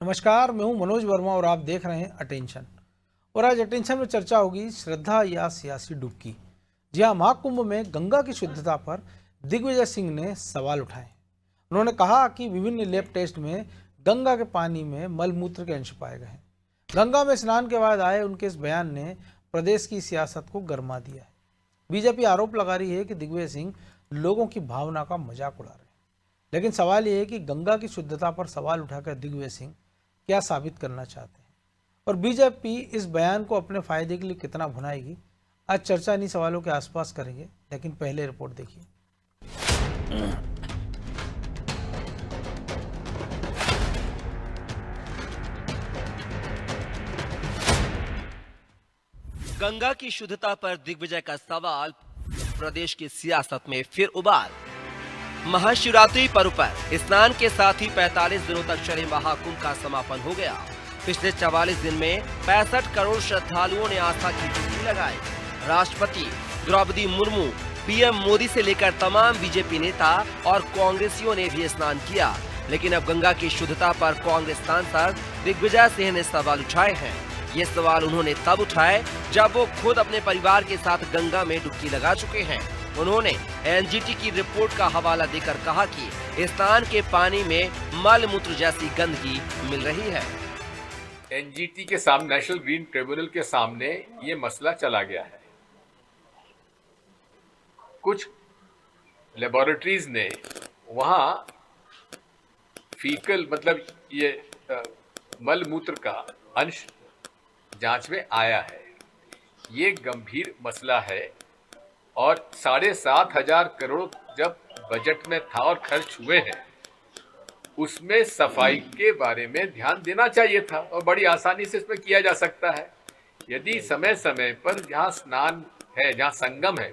नमस्कार, मैं हूं मनोज वर्मा और आप देख रहे हैं अटेंशन। और आज अटेंशन में चर्चा होगी श्रद्धा या सियासी डुबकी। जी हाँ, महाकुंभ में गंगा की शुद्धता पर दिग्विजय सिंह ने सवाल उठाए। उन्होंने कहा कि विभिन्न लैब टेस्ट में गंगा के पानी में मलमूत्र के अंश पाए गए हैं। गंगा में स्नान के बाद आए उनके इस बयान ने प्रदेश की सियासत को गरमा दिया है। बीजेपी आरोप लगा रही है कि दिग्विजय सिंह लोगों की भावना का मजाक उड़ा रहे हैं। लेकिन सवाल यह है कि गंगा की शुद्धता पर सवाल उठाकर दिग्विजय सिंह क्या साबित करना चाहते हैं और बीजेपी इस बयान को अपने फायदे के लिए कितना भुनाएगी। आज चर्चा इन्हीं सवालों के आसपास करेंगे, लेकिन पहले रिपोर्ट देखिए। गंगा की शुद्धता पर दिग्विजय का सवाल प्रदेश की सियासत में फिर उबाल। महाशिवरात्रि पर्व पर स्नान के साथ ही 45 दिनों तक चले महाकुंभ का समापन हो गया। पिछले 44 दिन में 65 करोड़ श्रद्धालुओं ने आस्था की डुबकी लगाई। राष्ट्रपति द्रौपदी मुर्मू, पीएम मोदी से लेकर तमाम बीजेपी नेता और कांग्रेसियों ने भी स्नान किया। लेकिन अब गंगा की शुद्धता पर कांग्रेस सांसद दिग्विजय सिंह ने सवाल उठाए हैं। ये सवाल उन्होंने तब उठाए जब वो खुद अपने परिवार के साथ गंगा में डुबकी लगा चुके हैं। उन्होंने एनजीटी की रिपोर्ट का हवाला देकर कहा कि स्नान के पानी में मल मूत्र जैसी गंदगी मिल रही है। एनजीटी के सामने, नेशनल ग्रीन ट्रिब्यूनल के सामने ये मसला चला गया है। कुछ लेबोरेटरीज ने वहां फीकल मतलब ये मल मूत्र का अंश जांच में आया है। ये गंभीर मसला है और 7,500 करोड़ जब बजट में था और खर्च हुए हैं, उसमें सफाई के बारे में ध्यान देना चाहिए था और बड़ी आसानी से इसमें किया जा सकता है। यदि समय समय पर जहाँ स्नान है, जहाँ संगम है,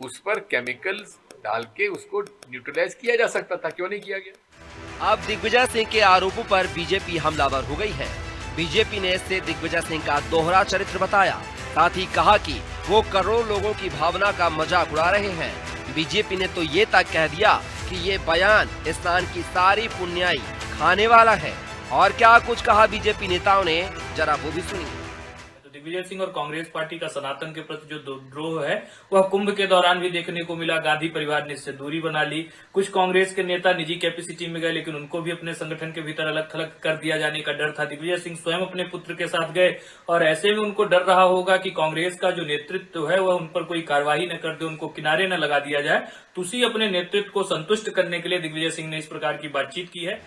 उस पर केमिकल्स डाल के उसको न्यूट्रलाइज किया जा सकता था। क्यों नहीं किया गया? अब दिग्विजय सिंह के आरोपों पर बीजेपी हमलावर हो गई है। बीजेपी ने इसे दिग्विजय सिंह का दोहरा चरित्र बताया, साथ ही कहा कि वो करोड़ों लोगों की भावना का मजाक उड़ा रहे हैं। बीजेपी ने तो ये तक कह दिया कि ये बयान स्नान की सारी पुण्याई खाने वाला है। और क्या कुछ कहा बीजेपी नेताओं ने, जरा वो भी सुनिए। दिग्विजय सिंह और कांग्रेस पार्टी का सनातन के प्रति जो द्रोह है वह कुंभ के दौरान भी देखने को मिला। गांधी परिवार ने इससे दूरी बना ली। कुछ कांग्रेस के नेता निजी कैपेसिटी में गए, लेकिन उनको भी अपने संगठन के भीतर अलग थलग कर दिया जाने का डर था। दिग्विजय सिंह स्वयं अपने पुत्र के साथ गए और ऐसे में उनको डर रहा होगा कि कांग्रेस का जो नेतृत्व है वह उन पर कोई कार्रवाई न कर दे, उनको किनारे न लगा दिया जाए। तो उसी अपने नेतृत्व को संतुष्ट करने के लिए दिग्विजय सिंह ने इस प्रकार की बातचीत की है।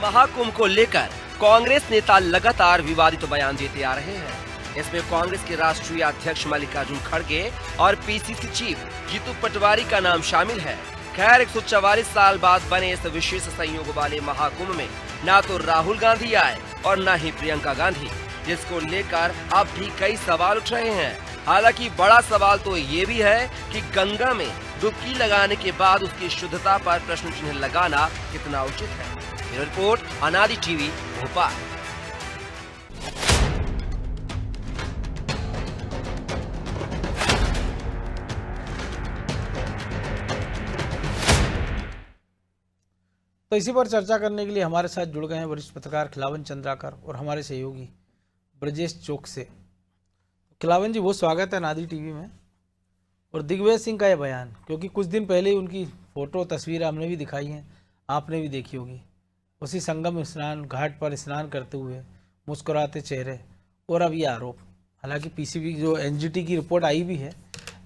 महाकुंभ को लेकर कांग्रेस नेता लगातार विवादित बयान देते आ रहे हैं। इसमें कांग्रेस के राष्ट्रीय अध्यक्ष मल्लिकार्जुन खड़गे और पीसीसी चीफ जीतू पटवारी का नाम शामिल है। खैर, 144 साल बाद बने इस विशेष संयोग वाले महाकुंभ में न तो राहुल गांधी आए और न ही प्रियंका गांधी, जिसको लेकर अब भी कई सवाल उठ रहे हैं। हालांकि बड़ा सवाल तो ये भी है कि गंगा में डुबकी लगाने के बाद उसकी शुद्धता पर प्रश्न चिन्ह लगाना कितना उचित है। ब्यूरो रिपोर्ट, अनादि टीवी, भोपाल। तो इसी पर चर्चा करने के लिए हमारे साथ जुड़ गए हैं वरिष्ठ पत्रकार खिलावन चंद्राकर और हमारे सहयोगी ब्रजेश चौक से। खिलावन जी, बहुत स्वागत है नादी टीवी में। और दिग्विजय सिंह का यह बयान, क्योंकि कुछ दिन पहले ही उनकी फोटो तस्वीर हमने भी दिखाई हैं, आपने भी देखी होगी, उसी संगम स्नान घाट पर स्नान करते हुए मुस्कुराते चेहरे। और अब ये आरोप, हालांकि पीसीबी जो एनजीटी की रिपोर्ट आई भी है,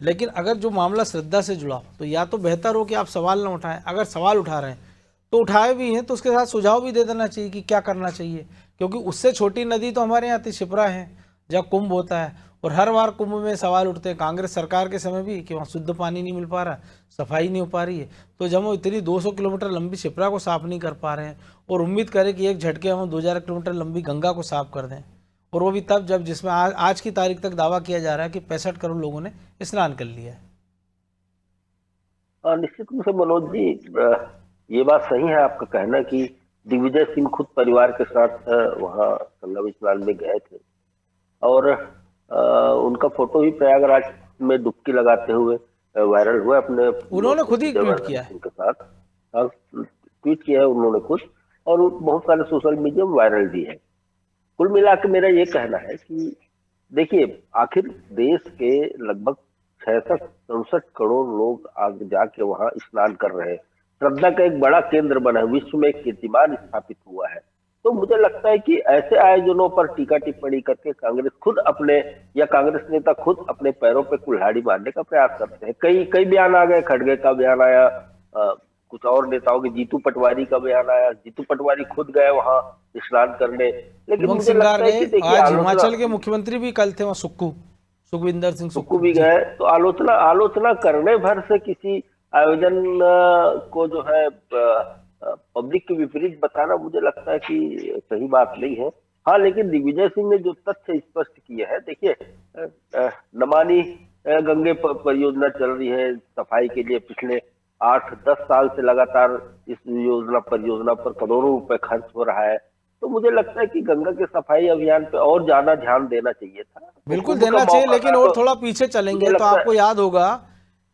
लेकिन अगर जो मामला श्रद्धा से जुड़ा तो या तो बेहतर हो कि आप सवाल न उठाएं। अगर सवाल उठा रहे हैं तो उठाए भी हैं तो उसके साथ सुझाव भी दे देना चाहिए कि क्या करना चाहिए, क्योंकि उससे छोटी नदी तो हमारे यहाँ शिप्रा है जहाँ कुंभ होता है। और हर बार कुंभ में सवाल उठते हैं, कांग्रेस सरकार के समय भी, कि वहाँ शुद्ध पानी नहीं मिल पा रहा, सफाई नहीं हो पा रही है। तो जब हम इतनी 200 किलोमीटर लंबी शिप्रा को साफ नहीं कर पा रहे हैं और उम्मीद करें कि एक झटके हम 2000 किलोमीटर लंबी गंगा को साफ कर दें, और वो भी तब जब जिसमें आज की तारीख तक दावा किया जा रहा है कि 65 करोड़ लोगों ने स्नान कर लिया है। निश्चित रूप से मनोज जी, ये बात सही है आपका कहना कि दिग्विजय सिंह खुद परिवार के साथ वहाँ गंगा स्नान में गए थे और उनका फोटो भी प्रयागराज में डुबकी लगाते हुए वायरल हुआ। अपने उन्होंने खुद ही ट्वीट किया है, उनके साथ ट्वीट किया है उन्होंने खुद। और बहुत सारे सोशल मीडिया में वायरल भी है। कुल मिला के मेरा ये कहना है कि देखिए, आखिर देश के लगभग 66-64 करोड़ लोग आगे जाके वहां स्नान कर रहे हैं, श्रद्धा का एक बड़ा केंद्र बना है, विश्व में एक कीर्तिमान स्थापित हुआ है। तो मुझे लगता है कि ऐसे आयोजनों पर टीका टिप्पणी करके कांग्रेस खुद अपने या कांग्रेस नेता खुद अपने पैरों पे कुल्हाड़ी मारने का प्रयास करते हैं। कई बयान आ गए, खड़गे का बयान आया, कुछ और नेताओं के, जीतू पटवारी का बयान आया। जीतू पटवारी खुद गए वहां स्नान करने, लेकिन उमंग मुझे सिंगार लगता है कि गए, देखिए आज हिमाचल के मुख्यमंत्री भी कल थे वहाँ, सुखविंदर सिंह सुक्खू भी गए। तो आलोचना करने भर से किसी आयोजन को जो है पब्लिक के विपरीत बताना मुझे लगता है कि सही बात नहीं है। हाँ, लेकिन दिग्विजय सिंह ने जो तथ्य स्पष्ट किया है, देखिए नमामि गंगे परियोजना चल रही है सफाई के लिए, पिछले 8-10 साल से लगातार इस परियोजना पर करोड़ों रुपए खर्च हो रहा है। तो मुझे लगता है कि गंगा के सफाई अभियान पे और ज्यादा ध्यान देना चाहिए था। बिल्कुल देना चाहिए, लेकिन और थोड़ा पीछे चलेंगे तो आपको याद होगा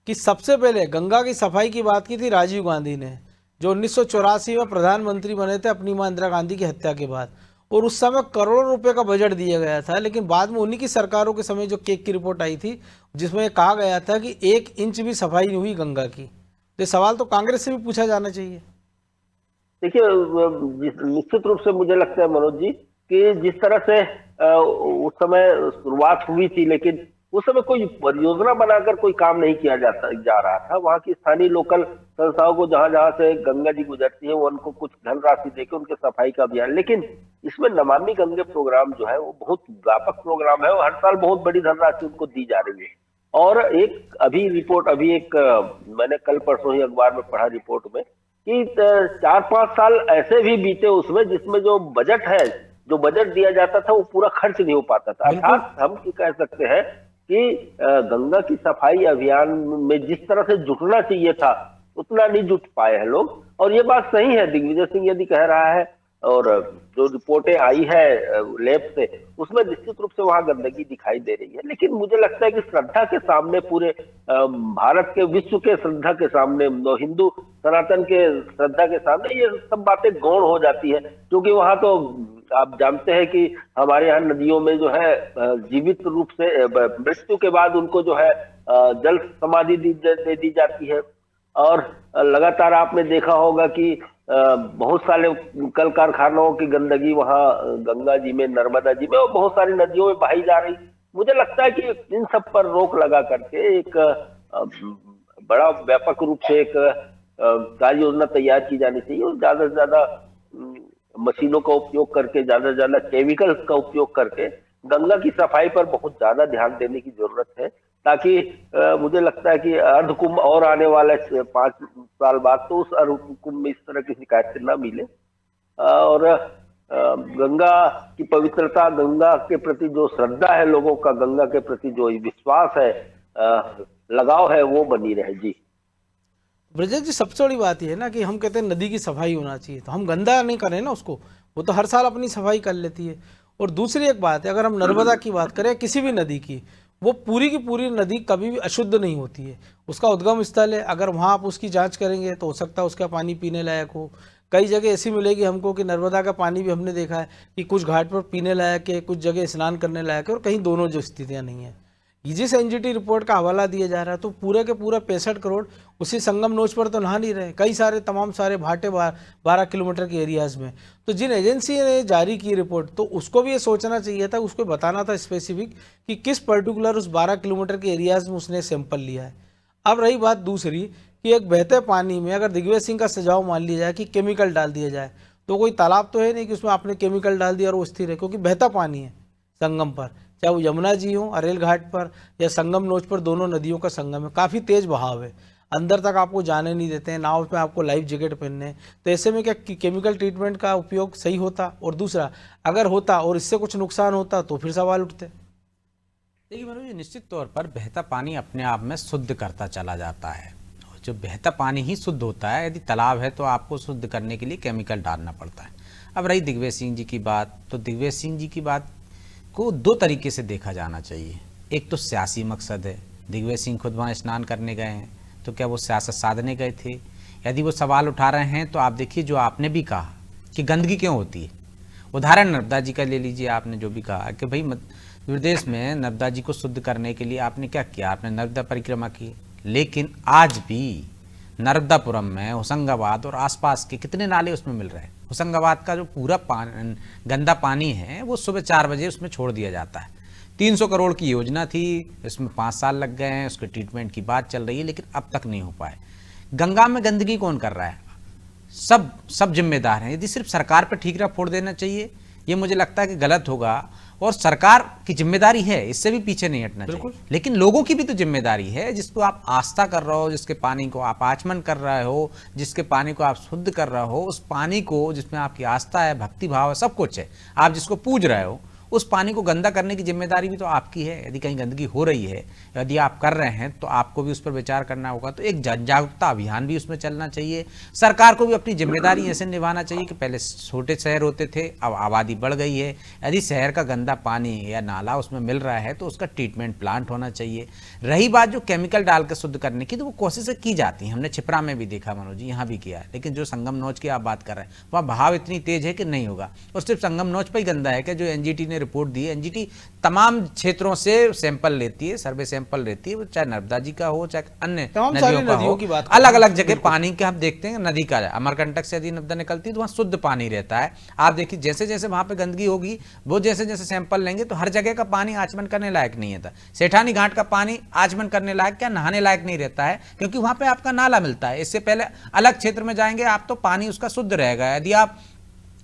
कि सबसे पहले गंगा की सफाई की बात की थी राजीव गांधी ने, जो 1984 में प्रधानमंत्री बने थे अपनी मां इंदिरा गांधी की हत्या के बाद, और उस समय करोड़ों रुपए का बजट दिया गया था। लेकिन बाद में उन्हीं की सरकारों के समय जो केक की रिपोर्ट आई थी, जिसमें कहा गया था कि 1 इंच भी सफाई नहीं हुई गंगा की। तो सवाल तो कांग्रेस से भी पूछा जाना चाहिए। देखिए, निश्चित रूप से मुझे लगता है मनोज जी कि जिस तरह से उस समय शुरुआत हुई थी, लेकिन उस समय कोई परियोजना बनाकर कोई काम नहीं किया जा रहा था। वहाँ की स्थानीय लोकल संस्थाओं को जहां से गंगा जी गुजरती है, वो उनको कुछ धनराशि देकर उनके सफाई का अभियान। लेकिन इसमें नमामि गंगे प्रोग्राम जो है वो बहुत व्यापक प्रोग्राम है, और हर साल बहुत बड़ी धनराशि उनको दी जा रही है। और एक मैंने कल परसों ही अखबार में पढ़ा रिपोर्ट में कि 4-5 साल ऐसे भी बीते उसमें जिसमें जो बजट दिया जाता था वो पूरा खर्च नहीं हो पाता था। अर्थात हम कह सकते हैं कि गंगा की सफाई अभियान में जिस तरह से जुटना चाहिए था उतना नहीं जुट पाए हैं लोग। और ये बात सही है, दिग्विजय सिंह यदि कह रहा है, और जो रिपोर्टें आई है लैब से, उसमें निश्चित रूप से वहां गंदगी दिखाई दे रही है। लेकिन मुझे लगता है कि श्रद्धा के सामने, पूरे भारत के, विश्व के श्रद्धा के सामने, हिंदू सनातन के श्रद्धा के सामने ये सब बातें गौण हो जाती है। क्योंकि वहां तो आप जानते हैं कि हमारे यहाँ नदियों में जो है जीवित रूप से मृत्यु के बाद उनको जो है जल समाधि दे दी जाती है। और लगातार आपने देखा होगा कि बहुत सारे कल कारखानों की गंदगी वहां गंगा जी में, नर्मदा जी में और बहुत सारी नदियों में बहाई जा रही। मुझे लगता है कि इन सब पर रोक लगा करके एक बड़ा व्यापक रूप से एक कार्य योजना तैयार की जानी चाहिए, और ज्यादा से ज्यादा मशीनों का उपयोग करके, ज्यादा से ज्यादा केमिकल का उपयोग करके गंगा की सफाई पर बहुत ज्यादा ध्यान देने की जरूरत है, ताकि मुझे लगता है कि अर्ध कुंभ और आने वाला 5 साल बाद, तो उस अर्ध कुंभ में इस तरह की शिकायतें ना मिले। और गंगा की पवित्रता, गंगा के प्रति जो श्रद्धा है लोगों का, गंगा के प्रति जो विश्वास है, लगाव है, वो बनी रहे। जी ब्रजेश जी, सबसे बड़ी बात यह है ना कि हम कहते हैं नदी की सफाई होना चाहिए, तो हम गंदा नहीं करें ना उसको, वो तो हर साल अपनी सफाई कर लेती है। और दूसरी एक बात है, अगर हम नर्मदा की बात करें, किसी भी नदी की, वो पूरी की पूरी नदी कभी भी अशुद्ध नहीं होती है। उसका उद्गम स्थल है, अगर वहाँ आप उसकी जांच करेंगे तो हो सकता है उसका पानी पीने लायक हो। कई जगह ऐसी मिलेगी हमको कि नर्मदा का पानी भी हमने देखा है कि कुछ घाट पर पीने लायक है, कुछ जगह स्नान करने लायक है, और कहीं दोनों जो स्थितियाँ नहीं हैं। जिस एनजीटी रिपोर्ट का हवाला दिया जा रहा है, तो पूरे के पूरा 65 करोड़ उसी संगम नोच पर तो नहा नहीं रहे, कई सारे तमाम सारे भाटे 12 किलोमीटर के एरियाज़ में। तो जिन एजेंसी ने जारी की रिपोर्ट, तो उसको भी ये सोचना चाहिए था, उसको बताना था स्पेसिफिक कि किस पर्टिकुलर उस 12 किलोमीटर के एरियाज़ में उसने सैंपल लिया है। अब रही बात दूसरी कि एक बहते पानी में अगर दिग्विजय सिंह का सुझाव मान लिया जाए कि केमिकल डाल दिया जाए, तो कोई तालाब तो है नहीं कि उसमें आपने केमिकल डाल दिया और वो स्थिर है, क्योंकि बहता पानी है संगम पर, चाहे वो यमुना जी हो अरेल घाट पर या संगम नोच पर, दोनों नदियों का संगम है, काफ़ी तेज़ बहाव है, अंदर तक आपको जाने नहीं देते हैं, नाव में आपको लाइफ जैकेट पहनने हैं। तो ऐसे में क्या केमिकल ट्रीटमेंट का उपयोग सही होता? और दूसरा, अगर होता और इससे कुछ नुकसान होता तो फिर सवाल उठते। देखिए मनोज जी, निश्चित तौर पर बहता पानी अपने आप में शुद्ध करता चला जाता है, और जो बहता पानी ही शुद्ध होता है। यदि तालाब है तो आपको शुद्ध करने के लिए केमिकल डालना पड़ता है। अब रही दिग्विजय सिंह जी की बात, तो दिग्विजय सिंह जी की बात को 2 तरीके से देखा जाना चाहिए। एक तो सियासी मकसद है, दिग्विजय सिंह खुद वहाँ स्नान करने गए हैं, तो क्या वो सियासत साधने गए थे? यदि वो सवाल उठा रहे हैं तो आप देखिए, जो आपने भी कहा कि गंदगी क्यों होती है। उदाहरण नर्मदा जी का ले लीजिए, आपने जो भी कहा कि भाई मध्य प्रदेश में नर्मदा जी को शुद्ध करने के लिए आपने क्या किया, आपने नर्मदा परिक्रमा की, लेकिन आज भी नर्मदापुरम में होशंगाबाद और आसपास के कितने नाले उसमें मिल रहे हैं। होशंगाबाद का जो पूरा गंदा पानी है वो सुबह 4 बजे उसमें छोड़ दिया जाता है। 300 करोड़ की योजना थी, इसमें 5 साल लग गए हैं, उसके ट्रीटमेंट की बात चल रही है, लेकिन अब तक नहीं हो पाए। गंगा में गंदगी कौन कर रहा है? सब जिम्मेदार हैं। यदि सिर्फ सरकार पर ठीकरा फोड़ देना चाहिए, ये मुझे लगता है कि गलत होगा, और सरकार की जिम्मेदारी है, इससे भी पीछे नहीं हटना चाहिए, लेकिन लोगों की भी तो जिम्मेदारी है, जिसको आप आस्था कर रहे हो, जिसके पानी को आप आचमन कर रहे हो, जिसके पानी को आप शुद्ध कर रहे हो, उस पानी को जिसमें आपकी आस्था है, भक्ति भाव है, सब कुछ है, आप जिसको पूज रहे हो, उस पानी को गंदा करने की जिम्मेदारी भी तो आपकी है। यदि कहीं गंदगी हो रही है, यदि आप कर रहे हैं, तो आपको भी उस पर विचार करना होगा। तो एक जन जागरूकता अभियान भी उसमें चलना चाहिए। सरकार को भी अपनी जिम्मेदारी ऐसे निभाना चाहिए कि पहले छोटे शहर होते थे, अब आबादी बढ़ गई है। यदि शहर का गंदा पानी या नाला उसमें मिल रहा है तो उसका ट्रीटमेंट प्लांट होना चाहिए। रही बात जो केमिकल डाल कर शुद्ध करने की, तो वो कोशिशें की जाती हैं, हमने छिपरा में भी देखा मनोज जी, यहाँ भी किया, लेकिन जो संगम नौच की आप बात कर रहे हैं, वहाँ बहाव इतनी तेज है कि नहीं होगा। और सिर्फ संगम नौच पर ही गंदा है कि जो एनजीटी ने रिपोर्ट दी है, एनजीटी तमाम क्षेत्रों से सैंपल लेती है, सर्वे सैंपल लेती है, चाहे नर्मदा जी का हो, चाहे अन्य नदियों का हो, अलग अलग जगह पानी के हम देखते हैं। नदी का अमरकंटक से यदि नर्मदा निकलती है तो वहाँ शुद्ध पानी रहता है। आप देखिए जैसे जैसे वहाँ पे गंदगी होगी, वो जैसे जैसे सैंपल लेंगे, तो हर जगह का पानी आचमन करने लायक नहीं रहता। सेठानी घाट का पानी आचमन करने लायक क्या, नहाने लायक नहीं रहता है, क्योंकि वहाँ पे आपका नाला मिलता है। इससे पहले अलग क्षेत्र में जाएंगे आप, तो पानी उसका शुद्ध रहेगा। यदि आप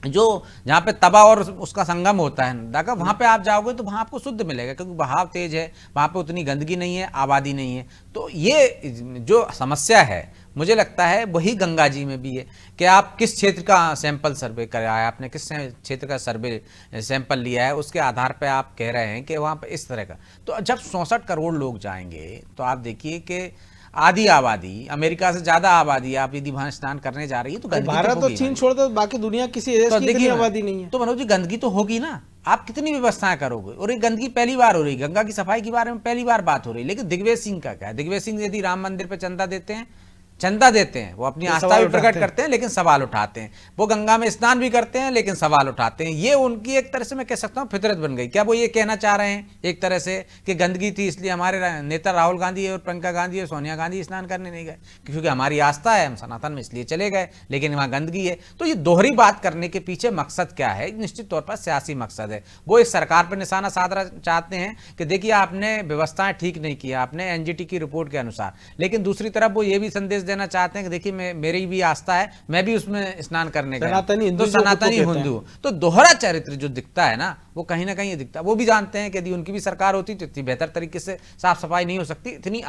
जो जहाँ पे तवा और उसका संगम होता है नदी का, वहाँ पे आप जाओगे तो वहाँ आपको शुद्ध मिलेगा, क्योंकि बहाव तेज है, वहाँ पे उतनी गंदगी नहीं है, आबादी नहीं है। तो ये जो समस्या है, मुझे लगता है वही गंगा जी में भी है कि आप किस क्षेत्र का सैंपल सर्वे कराया है, आपने किस क्षेत्र का सर्वे सैंपल लिया है, उसके आधार पर आप कह रहे हैं कि वहाँ पर इस तरह का। तो जब 64 करोड़ लोग जाएंगे, तो आप देखिए कि आधी आबादी, अमेरिका से ज्यादा आबादी, आप यदि वहां स्नान करने जा रही है तो गंदगी भारत और चीन छोड़ दो, बाकी दुनिया किसी देश की इतनी आबादी नहीं है। तो मनोज जी गंदगी तो होगी ना, आप कितनी व्यवस्थाएं करोगे। और ये गंदगी पहली बार हो रही, गंगा की सफाई के बारे में पहली बार बात हो रही। लेकिन दिग्विजय सिंह का क्या है, दिग्विजय सिंह यदि राम मंदिर पे चंदा देते हैं, वो अपनी आस्था भी प्रकट करते हैं, लेकिन सवाल उठाते हैं। वो गंगा में स्नान भी करते हैं, लेकिन सवाल उठाते हैं। ये उनकी एक तरह से मैं कह सकता हूँ फितरत बन गई। क्या वो ये कहना चाह रहे हैं एक तरह से कि गंदगी थी इसलिए हमारे नेता राहुल गांधी और प्रियंका गांधी और सोनिया गांधी स्नान करने नहीं गए, क्योंकि हमारी आस्था है, हम सनातन में इसलिए चले गए, लेकिन वहाँ गंदगी है। तो ये दोहरी बात करने के पीछे मकसद क्या है? निश्चित तौर पर सियासी मकसद है। वो इस सरकार पर निशाना साधना चाहते हैं कि देखिए आपने व्यवस्थाएं ठीक नहीं किया, आपने एनजीटी की रिपोर्ट के अनुसार। लेकिन दूसरी तरफ वो ये भी संदेश देना चाहते हैं कि मेरी भी आस्था है, मैं भी उसमें स्नान करने गया, तो सनातनी हिंदू। तो दोहरा चरित्र जो दिखता है ना, वो कहीं ना कहीं दिखता है। वो भी जानते हैं कि यदि उनकी भी सरकार होती तो इतनी बेहतर तरीके से साफ सफाई नहीं हो सकती। इतनी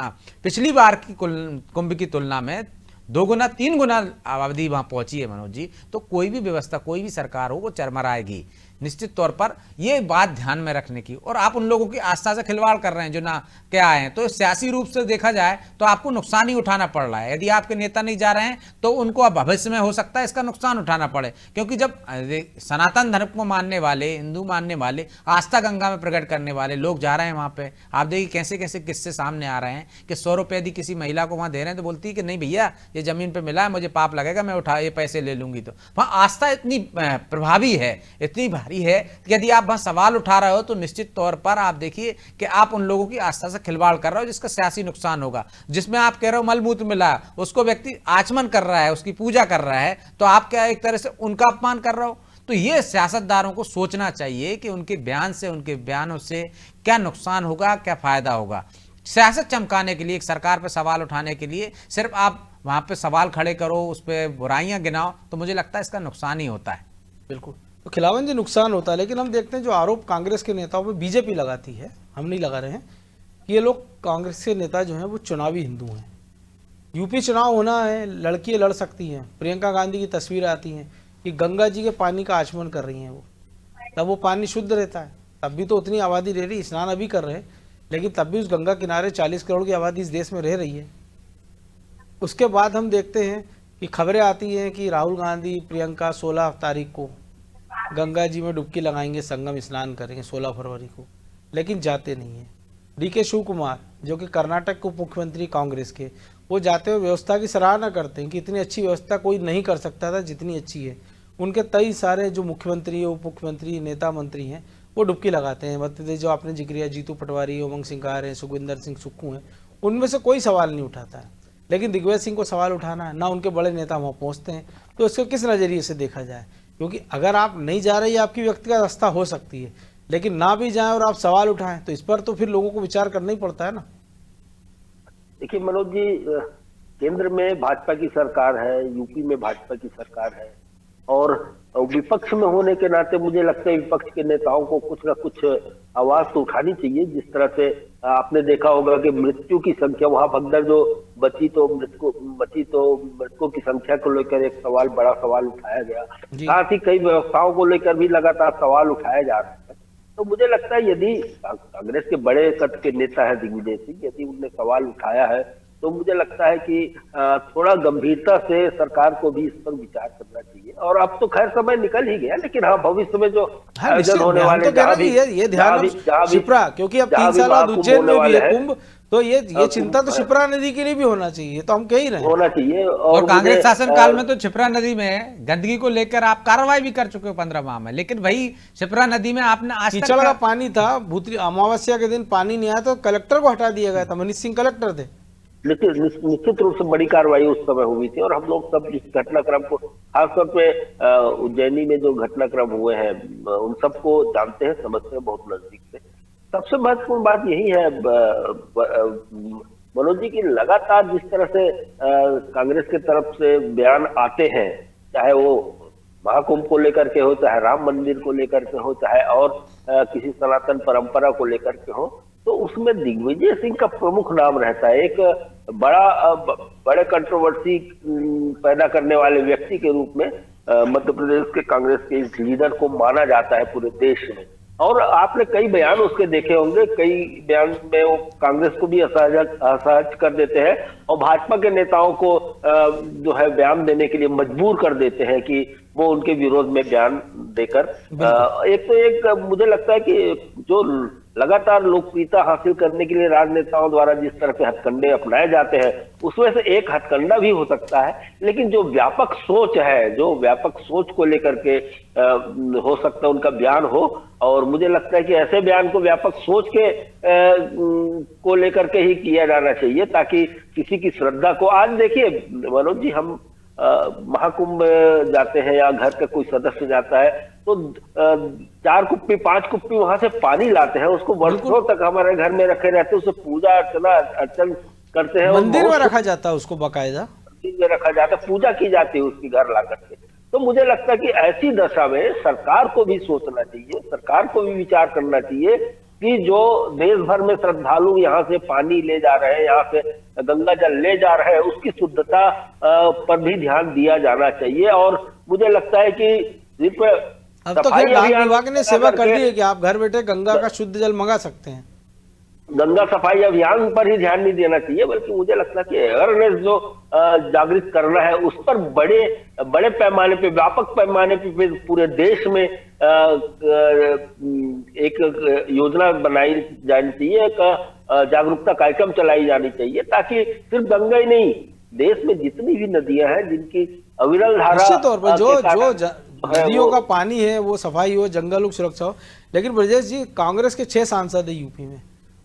पिछली बार की कुंभ की तुलना में 2 गुना 3 गुना आबादी वहां पहुंची है मनोज जी। तो कोई भी व्यवस्था, कोई भी सरकार हो, वो चरमराएगी। निश्चित तौर पर ये बात ध्यान में रखने की। और आप उन लोगों की आस्था से खिलवाड़ कर रहे हैं जो ना क्या आए हैं। तो सियासी रूप से देखा जाए तो आपको नुकसान ही उठाना पड़ रहा है। यदि आपके नेता नहीं जा रहे हैं तो उनको अब भविष्य में हो सकता है इसका नुकसान उठाना पड़े, क्योंकि जब सनातन धर्म को मानने वाले, हिंदू मानने वाले, आस्था गंगा में प्रकट करने वाले लोग जा रहे हैं वहां पे, आप देखिए कैसे कैसे किस्से सामने आ रहे हैं कि 100 रुपये यदि किसी महिला को वहां दे रहे हैं तो बोलती है कि नहीं भैया ये जमीन पे मिला है, मुझे पाप लगेगा, मैं उठा ये पैसे ले लूंगी। तो वहां आस्था इतनी प्रभावी है, इतनी भारी है, यदि आप वहां सवाल उठा रहे हो तो निश्चित तौर पर आप देखिए कि आप उन लोगों की आस्था से खिलवाड़ कर रहे हो, जिसका सियासी नुकसान होगा। जिसमें आप कह रहे हो मलमूत्र मिला, उसको व्यक्ति आचमन कर रहा है, उसकी पूजा कर रहा है, तो आप क्या एक तरह से उनका अपमान कर रहे हो। तो ये सियासतदारों को सोचना चाहिए कि उनके बयान से, उनके बयानों से क्या नुकसान होगा, क्या फायदा होगा। सियासत चमकाने के लिए, एक सरकार पर सवाल उठाने के लिए सिर्फ आप वहां पे सवाल खड़े करो, उस पर बुराइयां गिनाओ, तो मुझे लगता है इसका नुकसान ही होता है। बिल्कुल, तो खिलावन जी नुकसान होता है। लेकिन हम देखते हैं जो आरोप कांग्रेस के नेताओं पे बीजेपी लगाती है, हम नहीं लगा रहे हैं, कि ये लोग कांग्रेस के नेता जो हैं वो चुनावी हिंदू हैं। यूपी चुनाव होना है, लड़कियां लड़ सकती हैं, प्रियंका गांधी की तस्वीर आती हैं कि गंगा जी के पानी का आचमन कर रही हैं वो, तब वो पानी शुद्ध रहता है। तब भी तो उतनी आबादी रह रही, स्नान अभी कर रहे हैं, लेकिन तब भी उस गंगा किनारे 40 करोड़ की आबादी इस देश में रह रही है। उसके बाद हम देखते हैं कि खबरें आती हैं कि राहुल गांधी, प्रियंका 16 तारीख को गंगा जी में डुबकी लगाएंगे, संगम स्नान करेंगे 16 फरवरी को, लेकिन जाते नहीं हैं। डीके शिव कुमार जो कि कर्नाटक के मुख्यमंत्री कांग्रेस के, वो जाते हुए व्यवस्था की सराहना करते हैं कि इतनी अच्छी व्यवस्था कोई नहीं कर सकता था जितनी अच्छी है। उनके कई सारे जो मुख्यमंत्री उप मुख्यमंत्री नेता मंत्री हैं वो डुबकी लगाते हैं। मध्य प्रदेश जो आपने जिक्र किया, जीतू पटवारी, उमंग सिंह कार हैं, सुखविंदर सिंह सुक्खू हैं, उनमें से कोई सवाल नहीं उठाता है। लेकिन दिग्विजय सिंह को सवाल उठाना है, ना उनके बड़े नेता वहाँ पहुँचते हैं। तो इसको किस नज़रिए से देखा जाए? क्योंकि अगर आप नहीं जा रही, आपकी व्यक्तिगत आस्था हो सकती है, लेकिन ना भी जाएं और आप सवाल उठाएं तो इस पर तो फिर लोगों को विचार करना ही पड़ता है ना। देखिए मनोज जी, केंद्र में भाजपा की सरकार है, यूपी में भाजपा की सरकार है, और विपक्ष में होने के नाते मुझे लगता है विपक्ष के नेताओं को कुछ ना कुछ आवाज तो उठानी चाहिए। जिस तरह से आपने देखा होगा कि मृत्यु की संख्या वहां भगदड़ जो बची तो मृतकों की संख्या को लेकर एक बड़ा सवाल उठाया गया। साथ ही कई व्यवस्थाओं को लेकर भी लगातार सवाल उठाया जा रहा है। तो मुझे लगता है यदि कांग्रेस के बड़े कद के नेता है दिग्विजय सिंह, यदि उनने सवाल उठाया है तो मुझे लगता है कि थोड़ा गंभीरता से सरकार को भी इस पर विचार करना चाहिए। और अब तो खैर समय निकल ही गया, लेकिन हाँ भविष्य में जो आयोजन होने वाले ये ध्यान शिप्रा, क्योंकि अब 3 साल बाद उज्जैन में भी है कुंभ, तो ये चिंता तो शिप्रा नदी के लिए भी होना चाहिए। तो हम कह ही रहे हैं होना चाहिए। और कांग्रेस शासन काल में तो शिप्रा नदी में गंदगी को लेकर आप कार्रवाई भी कर चुके हो 15 माह में, लेकिन वही शिप्रा नदी में आपने आज तक कीचड़ का पानी था, भूतरी अमावस्या के दिन पानी नहीं आया तो कलेक्टर को हटा दिया गया था। मनीष सिंह कलेक्टर थे। निश्चित रूप से बड़ी कार्रवाई उस समय हुई थी, और हम लोग सब इस घटनाक्रम को, खासतौर पे उज्जैनी में जो घटनाक्रम हुए हैं उन सबको जानते हैं, समझते हैं बहुत नजदीक से। सबसे महत्वपूर्ण बात यही है मनोज जी की लगातार जिस तरह से कांग्रेस की तरफ से बयान आते हैं, चाहे वो महाकुंभ को लेकर के हो, चाहे राम मंदिर को लेकर के हो, चाहे और किसी सनातन परंपरा को लेकर के हो, तो उसमें दिग्विजय सिंह का प्रमुख नाम रहता है। एक बड़े कंट्रोवर्सी पैदा करने वाले व्यक्ति के रूप में मध्य प्रदेश के कांग्रेस के इस लीडर को माना जाता है पूरे देश में। और आपने कई बयान उसके देखे होंगे, कई बयान में वो कांग्रेस को भी असहज कर देते हैं और भाजपा के नेताओं को जो है बयान देने के लिए मजबूर कर देते हैं कि वो उनके विरोध में बयान देकर एक मुझे लगता है कि जो लगातार लोकप्रियता हासिल करने के लिए राजनेताओं द्वारा जिस तरह से हथकंडे अपनाए जाते हैं, उसमें से एक हथकंडा भी हो सकता है। लेकिन जो व्यापक सोच है, जो व्यापक सोच को लेकर के हो सकता है उनका बयान हो, और मुझे लगता है कि ऐसे बयान को व्यापक सोच के को लेकर के ही किया जाना चाहिए, ताकि किसी की श्रद्धा को, आज देखिए मनोज जी, हम महाकुंभ जाते हैं या घर का कोई सदस्य जाता है तो 4 कुप्पी 5 कुप्पी वहां से पानी लाते हैं, उसको वर्षों तक हमारे घर में रखे रहते हैं, उसे पूजा अर्चन करते हैं, मंदिर में रखा जाता है, उसको बाकायदा मंदिर में रखा जाता है, पूजा की जाती है उसकी घर ला करके। तो मुझे लगता है कि ऐसी दशा में सरकार को भी सोचना चाहिए, सरकार को भी विचार करना चाहिए कि जो देश भर में श्रद्धालु यहाँ से पानी ले जा रहे हैं, यहाँ से गंगा जल ले जा रहे हैं, उसकी शुद्धता पर भी ध्यान दिया जाना चाहिए। और मुझे लगता है कि सिर्फ अब तो खैर डाक विभाग ने सेवा कर दी है कि आप घर बैठे गंगा का शुद्ध जल मंगा सकते हैं। गंगा सफाई अभियान पर ही ध्यान नहीं देना चाहिए, बल्कि मुझे लगता है कि अवेयरनेस जो जागृत करना है उस पर बड़े पैमाने पे, व्यापक पैमाने पे पूरे देश में एक योजना बनाई जानी चाहिए, एक जागरूकता कार्यक्रम चलाई जानी चाहिए, ताकि सिर्फ गंगा ही नहीं, देश में जितनी भी नदियां हैं जिनकी अविरल धारा, निश्चित तौर पर जो नदियों का पानी है वो सफाई हो, जंगल की सुरक्षा हो। लेकिन ब्रजेश जी, कांग्रेस के 6 सांसद है यूपी में,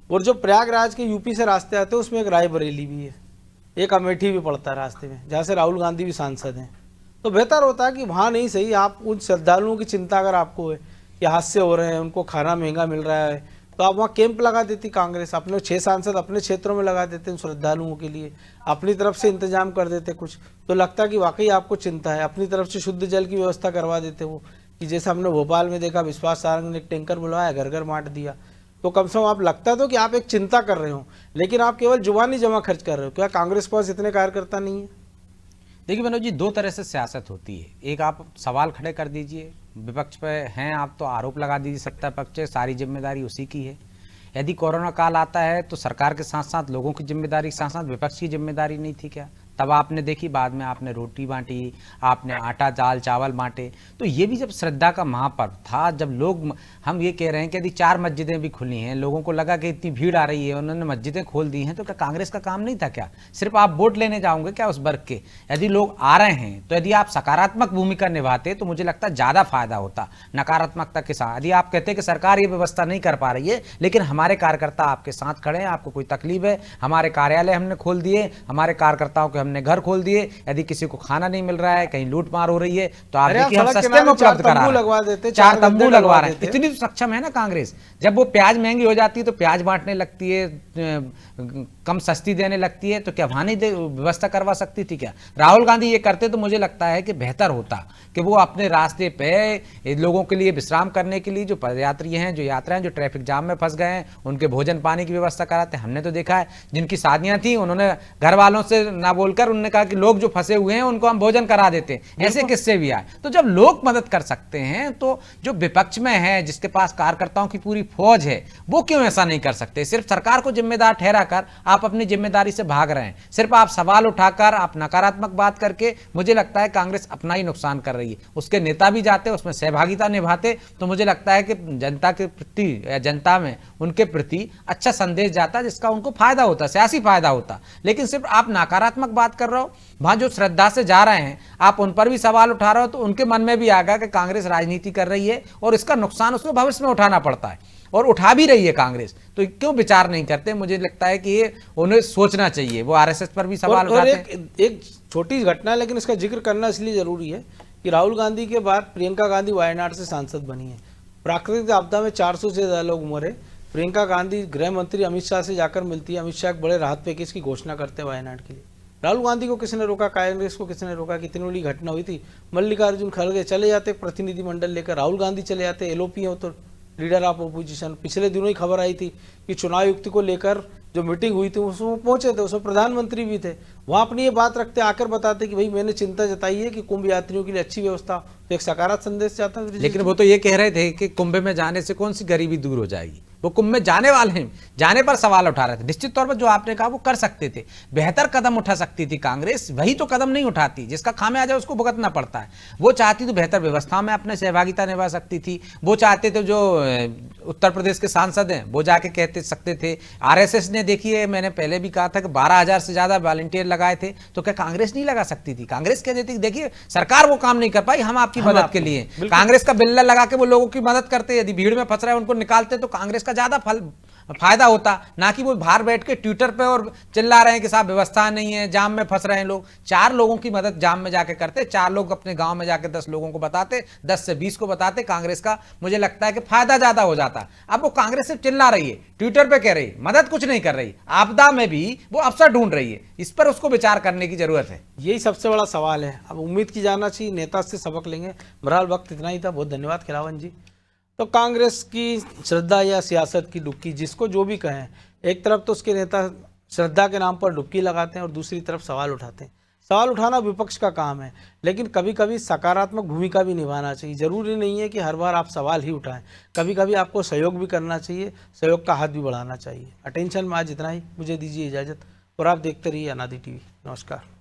और जो प्रयागराज के यूपी से रास्ते आते हैं उसमें एक रायबरेली भी है, एक अमेठी भी पड़ता है रास्ते में, जहाँ से राहुल गांधी भी सांसद हैं। तो बेहतर होता है कि वहाँ नहीं सही, आप उन श्रद्धालुओं की चिंता अगर आपको है कि हादसे हो रहे हैं, उनको खाना महंगा मिल रहा है, तो आप वहाँ कैंप लगा देती कांग्रेस, अपने 6 सांसद अपने क्षेत्रों में लगा देते हैं श्रद्धालुओं के लिए, अपनी तरफ से इंतजाम कर देते कुछ, तो लगता कि वाकई आपको चिंता है। अपनी तरफ से शुद्ध जल की व्यवस्था करवा देते वो, कि जैसे हमने भोपाल में देखा, विश्वास सारंग ने एक टैंकर बुलवाया, घर घर बांट दिया। तो कम से कम आप लगता तो कि आप एक चिंता कर रहे हो, लेकिन आप केवल जुबानी जमा खर्च कर रहे हो। क्या कांग्रेस पास इतने कार्यकर्ता नहीं है? देखिए मनोज जी, 2 तरह से सियासत होती है। एक, आप सवाल खड़े कर दीजिए, विपक्ष पे हैं आप तो आरोप लगा दीजिए, सत्ता पक्ष है, सारी जिम्मेदारी उसी की है। यदि कोरोना काल आता है तो सरकार के साथ साथ लोगों की जिम्मेदारी के साथ साथ विपक्ष की जिम्मेदारी नहीं थी क्या? तब आपने देखी, बाद में आपने रोटी बांटी, आपने आटा दाल चावल बांटे। तो ये भी जब श्रद्धा का महापर्व था, जब लोग, हम ये कह रहे हैं कि यदि 4 मस्जिदें भी खुली हैं, लोगों को लगा कि इतनी भीड़ आ रही है, उन्होंने मस्जिदें खोल दी हैं, तो क्या कांग्रेस का काम नहीं था क्या? सिर्फ आप वोट लेने जाओगे क्या उस वर्ग के? यदि लोग आ रहे हैं तो यदि आप सकारात्मक भूमिका निभाते तो मुझे लगता है ज़्यादा फायदा होता। नकारात्मकता के साथ यदि आप कहते कि सरकार ये व्यवस्था नहीं कर पा रही है, लेकिन हमारे कार्यकर्ता आपके साथ खड़े हैं, आपको कोई तकलीफ है, हमारे कार्यालय हमने खोल दिए, हमारे कार्यकर्ताओं के हमने घर खोल दिए, यदि किसी को खाना नहीं मिल रहा है, कहीं लूट मार हो रही है, तो आप देखिए हम सस्ते में उपलब्ध करा रहे हैं, 4 तंबू लगवा रहे हैं। इतनी तो सक्षम है ना कांग्रेस। जब वो प्याज महंगी हो जाती है तो प्याज बांटने लगती है, कम सस्ती देने लगती है, तो क्या वहां नहीं व्यवस्था करवा सकती थी क्या? राहुल गांधी ये करते तो मुझे लगता है कि बेहतर होता कि वो अपने रास्ते पे लोगों के लिए विश्राम करने के लिए, जो पदयात्री हैं, जो यात्रा हैं, जो ट्रैफिक जाम में फंस गए हैं, उनके भोजन पानी की व्यवस्था कराते। हमने तो देखा है जिनकी शादियां थी, उन्होंने घर वालों से ना बोलकर उन्होंने कहा कि लोग जो फंसे हुए हैं उनको हम भोजन करा देते हैं। ऐसे किस्से भी आए। तो जब लोग मदद कर सकते हैं तो जो विपक्ष में है, जिसके पास कार्यकर्ताओं की पूरी फौज है, वो क्यों ऐसा नहीं कर सकते? सिर्फ सरकार को जिम्मेदार ठहरा कर आप अपनी जिम्मेदारी से भाग रहे हैं। सिर्फ आप सवाल उठाकर, आप नकारात्मक बात करके, मुझे लगता है कांग्रेस अपना ही नुकसान कर रही है। उसके नेता भी जाते, उसमें सहभागिता निभाते, तो मुझे लगता है कि जनता के प्रति या जनता में उनके प्रति अच्छा संदेश जाता, जिसका उनको फायदा होता, सियासी फायदा होता। लेकिन सिर्फ आप नकारात्मक बात कर रहे हो, वहां जो श्रद्धा से जा रहे हैं आप उन पर भी सवाल उठा रहे हो, तो उनके मन में भी आएगा कि कांग्रेस राजनीति कर रही है और इसका नुकसान उसको भविष्य में उठाना पड़ता है, और उठा भी रही है कांग्रेस। तो क्यों विचार नहीं करते? मुझे लगता है कि ये उन्हें सोचना चाहिए। वो आरएसएस पर भी सवाल उठाते हैं। एक छोटी घटना है, लेकिन इसका जिक्र करना इसलिए जरूरी है कि राहुल गांधी के बाद प्रियंका गांधी वायनाड से सांसद बनी है। प्राकृतिक आपदा में 400 से ज्यादा लोग मरे। प्रियंका गांधी गृह मंत्री अमित शाह से जाकर मिलती है, अमित शाह एक बड़े राहत पैकेज की घोषणा करते हैं वायनाड के लिए। राहुल गांधी को किसने रोका? कांग्रेस को किसने रोका? कितनी बड़ी घटना हुई थी। मल्लिकार्जुन खड़गे चले जाते प्रतिनिधिमंडल लेकर, राहुल गांधी चले जाते, एलओपी हो तो लीडर ऑफ ओपोजिशन। पिछले दिनों ही खबर आई थी कि चुनाव आयुक्त को लेकर जो मीटिंग हुई थी उसमें पहुंचे थे, उसमें प्रधानमंत्री भी थे। वहां अपनी ये बात रखते, आकर बताते कि भाई मैंने चिंता जताई है कि कुंभ यात्रियों के लिए अच्छी व्यवस्था, तो एक सकारात्मक संदेश जाता है। लेकिन वो तो ये कह रहे थे कि कुंभ में जाने से कौन सी गरीबी दूर हो जाएगी। वो कुंभ में जाने वाले हैं, जाने पर सवाल उठा रहे थे। निश्चित तौर पर जो आपने कहा वो कर सकते थे, बेहतर कदम उठा सकती थी कांग्रेस। वही तो कदम नहीं उठाती, जिसका खामियाजा उसको भुगतना पड़ता है। वो चाहती तो बेहतर व्यवस्था में अपने सहभागिता निभा सकती थी। वो चाहते तो जो उत्तर प्रदेश के सांसद हैं वो जाके कहते सकते थे। आरएसएस ने, देखिए मैंने पहले भी कहा था कि 12,000 से ज्यादा वॉलंटियर लगाए थे, तो क्या कांग्रेस नहीं लगा सकती थी? कांग्रेस कह देती देखिए सरकार वो काम नहीं कर पाई, हम आपकी मदद के लिए। कांग्रेस का बिल्ला लगा के वो लोगों की मदद करते, यदि भीड़ में फंस रहे हैं उनको निकालते, तो कांग्रेस का ज्यादा फायदा होता। ना कि वो बाहर बैठ के ट्विटर पे और चिल्ला रहे हैं कि साहब व्यवस्था नहीं है, जाम में फंस रहे हैं लोग। 4 लोगों की मदद जाम में जाके करते, 4 लोग अपने गांव में जाके 10 लोगों को बताते, 10 से 20 को बताते, कांग्रेस का मुझे लगता है कि फायदा ज्यादा हो जाता। अब वो कांग्रेस सिर्फ चिल्ला रही है, ट्विटर पे कह रही है, मदद कुछ नहीं कर रही। आपदा में भी वो अवसर ढूंढ रही है, इस पर उसको विचार करने की जरूरत है। यही सबसे बड़ा सवाल है। अब उम्मीद की जाना चाहिए नेता से सबक लेंगे। बहरहाल वक्त इतना ही था। बहुत धन्यवाद खिलावन जी। तो कांग्रेस की श्रद्धा या सियासत की डुबकी, जिसको जो भी कहें, एक तरफ तो उसके नेता श्रद्धा के नाम पर डुबकी लगाते हैं और दूसरी तरफ सवाल उठाते हैं। सवाल उठाना विपक्ष का काम है, लेकिन कभी कभी सकारात्मक भूमिका भी निभाना चाहिए। जरूरी नहीं है कि हर बार आप सवाल ही उठाएं, कभी कभी आपको सहयोग भी करना चाहिए, सहयोग का हाथ भी बढ़ाना चाहिए। अटेंशन में आज इतना ही। मुझे दीजिए इजाज़त और आप देखते रहिए अनादि टीवी। नमस्कार।